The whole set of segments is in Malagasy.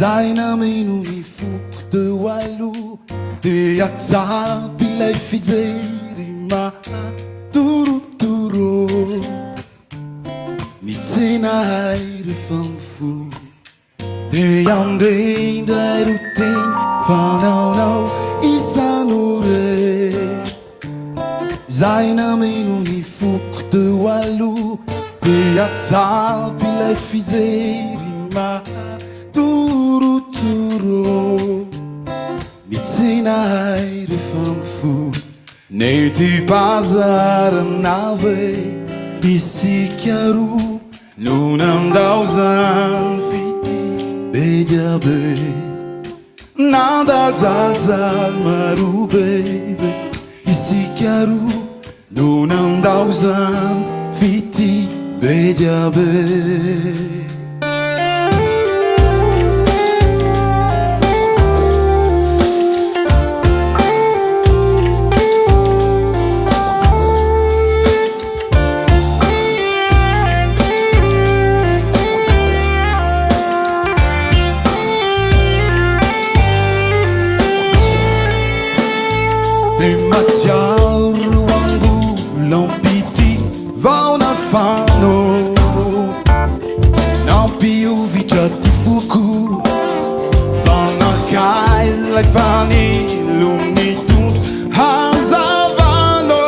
Zaina meno mifoky teo aloha dia atsapy ilay fijery matorotoro mitsenahay rehefa miforo dia andrendray roteny fanaonao isanore Zaina meno mifoky teo aloha dia atsapy ilay fijery matorotoro mitsenahay rehefa miforo nety bazarana ve isika roa no nandao zany fity be diabe nandajajaly maro bebe isika roa no nandao zany fity be diabe Matsiaro angolan pity vao nafano nampiovitra ty foko fanakaiz lay fanilo mitondro hazavano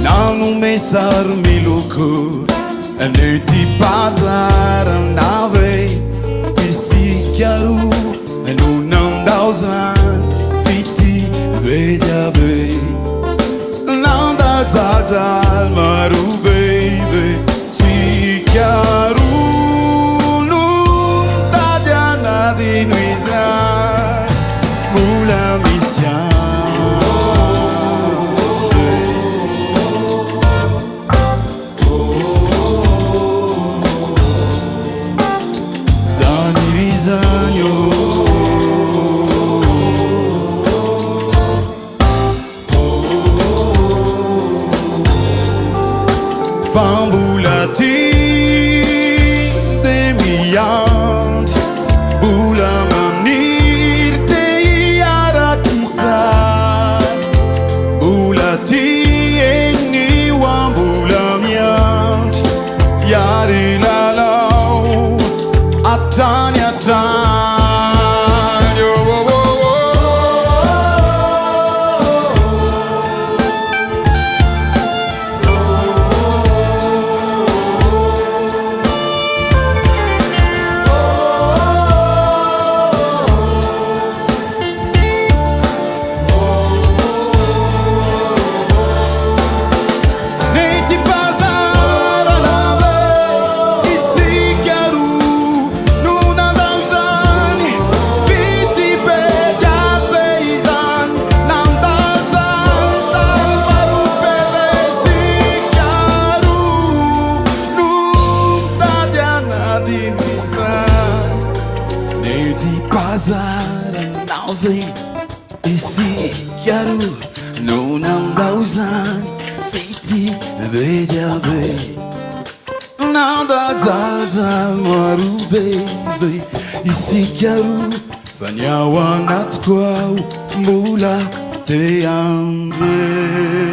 nanome sary miloko nety bazarana ve isika roa no nandao zany Bejabe nandajajaly maro bebe sikaro no tady anadino izany mbola misy zany rizany Fambola-ty de miandry mbola maniry te hiara-kitany mbola ty egny oam-bola miandry hiary lalao atrany Bazarana ve isika roa no nandao zany fity be diabe nandajajaly maro bebe isika roa fa ny ao anatiko ao mbola te andre